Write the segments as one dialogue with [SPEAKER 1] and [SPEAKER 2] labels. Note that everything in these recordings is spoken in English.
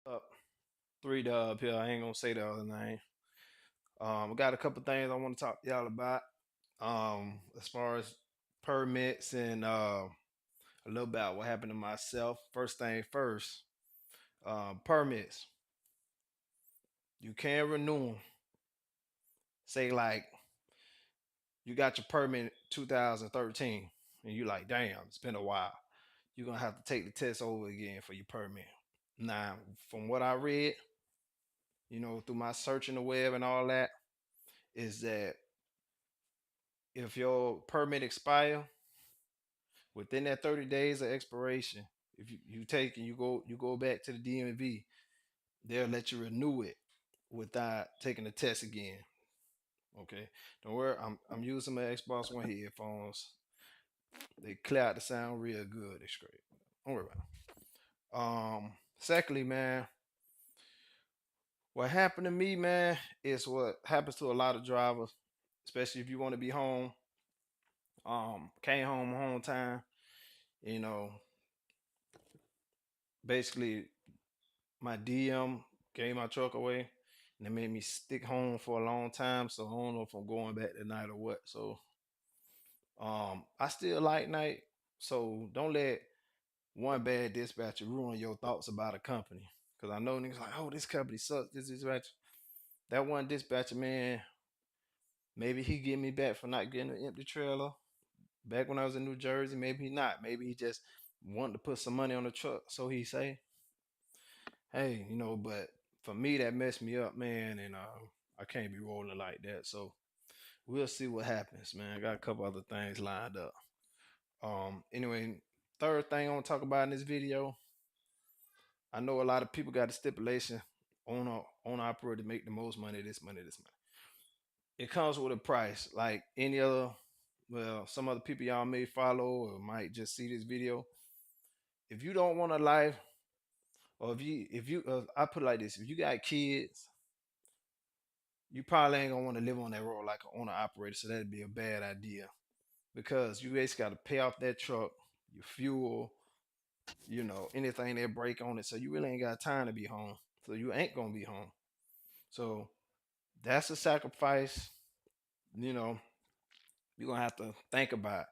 [SPEAKER 1] Up 3 Dub here. I ain't gonna say the other name. I got a couple things I want to talk to y'all about. As far as permits and a little about what happened to myself. First thing first, permits. You can renew them. Say like you got your permit in 2013, and you like, damn, it's been a while. You're gonna have to take the test over again for your permit. Now, from what I read, through my searching the web and all that, is that if your permit expire within that 30 days of expiration, if you take and you go back to the DMV, they'll let you renew it without taking the test again. Okay, don't worry. I'm using my Xbox One headphones. They clear out the sound real good. They straight. Don't worry about it. Secondly, man, what happened to me, man, is what happens to a lot of drivers, especially if you want to be home. Came home time. You know, basically my DM gave my truck away and it made me stick home for a long time. So I don't know if I'm going back tonight or what. So I still like night. So don't let one bad dispatcher ruin your thoughts about a company. Cause I know niggas like, oh, this company sucks. This dispatcher. That one dispatcher, man, maybe he get me back for not getting an empty trailer. Back when I was in New Jersey, maybe he not. Maybe he just wanted to put some money on the truck. So he say, hey, but for me that messed me up, man, and I can't be rolling like that. So we'll see what happens, man. I got a couple other things lined up. Anyway, third thing I want to talk about in this video, I know a lot of people got a stipulation on a operator to make the most money, this money, this money. It comes with a price, like any other. Well, some other people y'all may follow or might just see this video. If you don't want a life, or if you, I put it like this: if you got kids, you probably ain't gonna want to live on that road like an owner operator. So that'd be a bad idea because you basically got to pay off that truck, your fuel, anything that break on it. So you really ain't got time to be home. So you ain't gonna be home. So that's a sacrifice. You know, you're gonna have to think about.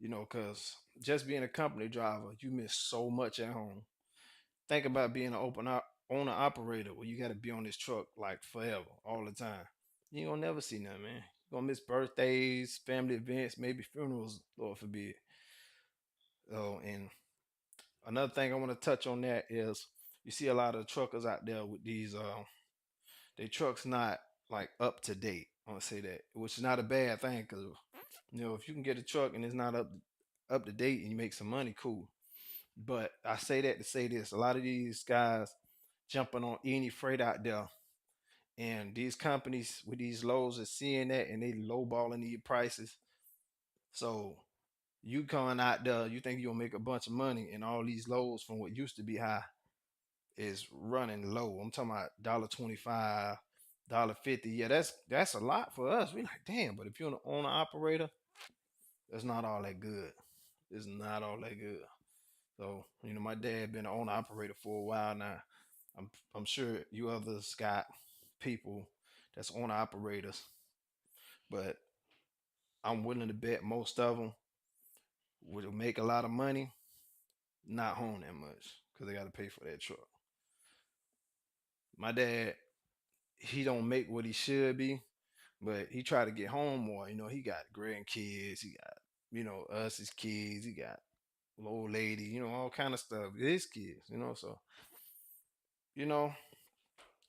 [SPEAKER 1] Because just being a company driver, you miss so much at home. Think about being an owner operator where you got to be on this truck like forever, all the time. You ain't gonna never see nothing, man. You're gonna miss birthdays, family events, maybe funerals, Lord forbid. Oh, and another thing I want to touch on that is you see a lot of truckers out there with these they trucks not like up to date. I want to say that, which is not a bad thing because if you can get a truck and it's not up to date and you make some money, cool. But I say that to say this: a lot of these guys jumping on any freight out there, and these companies with these lows are seeing that and they lowballing these prices. So you coming out there, you think you'll make a bunch of money, and all these lows from what used to be high is running low. I'm talking about $1.25, $1.50. Yeah, that's a lot for us. We like, damn, but if you're an owner operator, that's not all that good. It's not all that good. So, my dad been an owner operator for a while now. I'm sure you others got people that's owner operators, but I'm willing to bet most of them would make a lot of money, not home that much because they got to pay for that truck. My dad, he don't make what he should be, but he try to get home more. He got grandkids, he got us his kids, he got old lady, all kind of stuff. His kids, so you know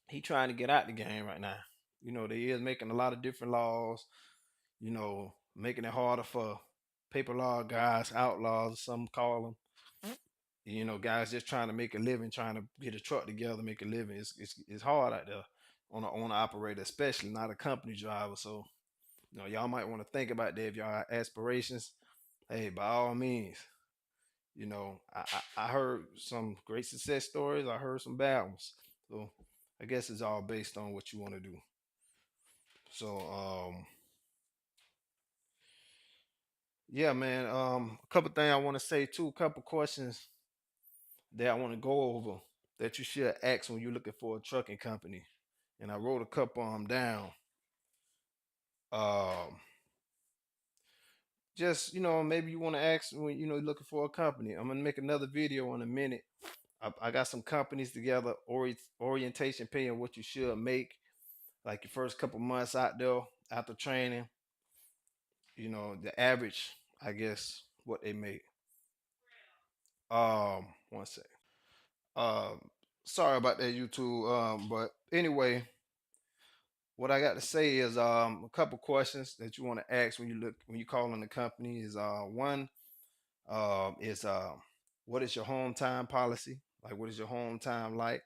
[SPEAKER 1] he trying to get out the game right now. They is making a lot of different laws. Making it harder for paper law guys, outlaws, some call them. Guys just trying to make a living, trying to get a truck together, make a living. It's hard out there on an operator, especially not a company driver. So y'all might want to think about that if y'all have aspirations. Hey, by all means, I heard some great success stories. I heard some bad ones. So I guess it's all based on what you want to do. So yeah, man. A couple things I want to say too. A couple questions that I want to go over that you should ask when you're looking for a trucking company. And I wrote a couple of them down. Um, just maybe you want to ask when you're looking for a company. I'm gonna make another video in a minute. I got some companies together, orientation pay and what you should make, like your first couple months out there after training. The average, I guess, what they make. One sec. Um, sorry about that, YouTube. But anyway, what I got to say is a couple questions that you want to ask when you call on the company is one is what is your home time policy? Like, what is your home time like?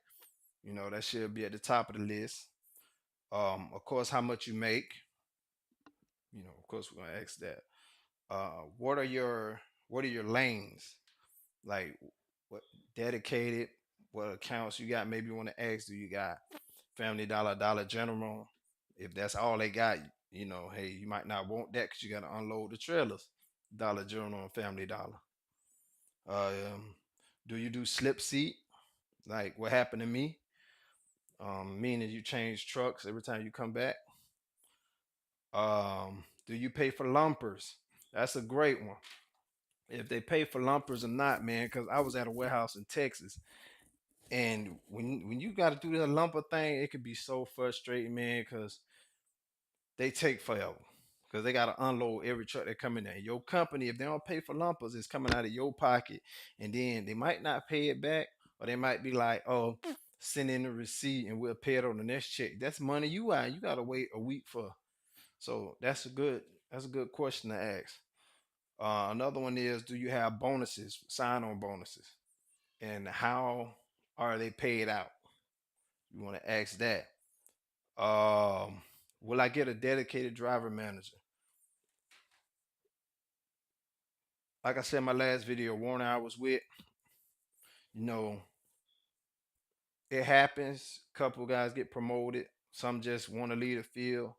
[SPEAKER 1] That should be at the top of the list. Of course, how much you make. Of course, we're gonna ask that. What are your lanes? Like, what dedicated? What accounts you got? Maybe you want to ask. Do you got Family Dollar, Dollar General? If that's all they got, hey, you might not want that because you got to unload the trailers. Dollar General and Family Dollar. Um, do you do slip seat? Like what happened to me? Meaning you change trucks every time you come back. Do you pay for lumpers? That's a great one. If they pay for lumpers or not, man, because I was at a warehouse in Texas, and when you got to do the lumper thing, it could be so frustrating, man, because they take forever. Because they got to unload every truck that come in there. Your company, if they don't pay for lumpers, it's coming out of your pocket, and then they might not pay it back, or they might be like, "Oh, send in the receipt and we'll pay it on the next check." That's money you out. You got to wait a week for. So that's a good question to ask. Another one is, do you have bonuses, sign-on bonuses, and how are they paid out? You want to ask that. Um, will I get a dedicated driver manager? Like I said in my last video, Warner I was with, you know, it happens. Couple guys get promoted. Some just want to lead the field.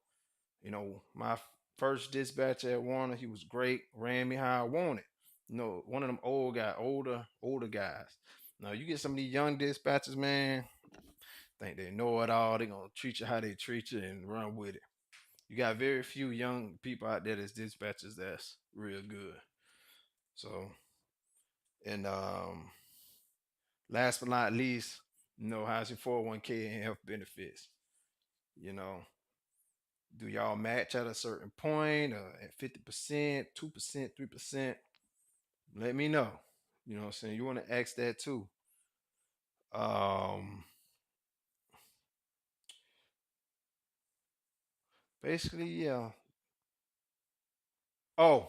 [SPEAKER 1] My first dispatcher at Warner, he was great, ran me how I wanted. One of them older guys. Now you get some of these young dispatchers, man, think they know it all. They gonna treat you how they treat you and run with it. You got very few young people out there that's dispatchers that's real good. So, and last but not least, how's your 401k and health benefits? You know, do y'all match at a certain point, at 50%, 2%, 3%? Let me know. You know what I'm saying? You want to ask that too. Um, basically, yeah. Oh,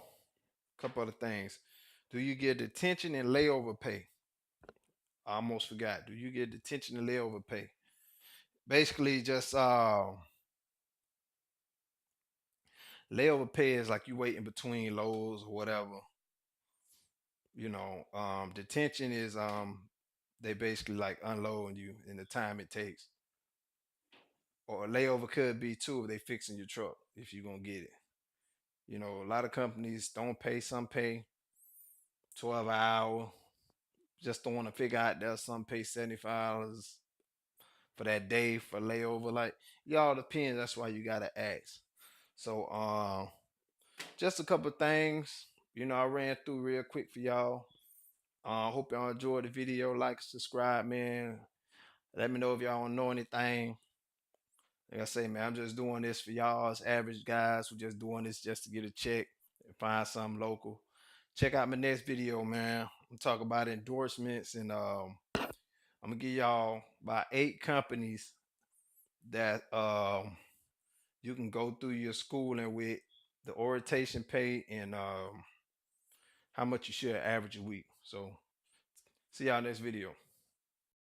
[SPEAKER 1] couple other things. Do you get detention and layover pay? I almost forgot. Do you get detention and layover pay? Basically, just layover pay is like you waiting between loads or whatever. Detention is they basically like unloading you in the time it takes. Or a layover could be too if they fixing your truck if you're gonna get it. A lot of companies don't pay, some pay 12 hour. Just don't want to figure out there's some pay $75 for that day for layover. Like, y'all depends. That's why you gotta ask. So just a couple things. I ran through real quick for y'all. Hope y'all enjoyed the video. Like, subscribe, man. Let me know if y'all don't know anything. Like I say, man, I'm just doing this for y'all as average guys who just doing this just to get a check and find something local. Check out my next video, man. I'm talking about endorsements, and I'm gonna give y'all about 8 companies that you can go through your schooling with, the orientation pay, and how much you should average a week. So see y'all next video.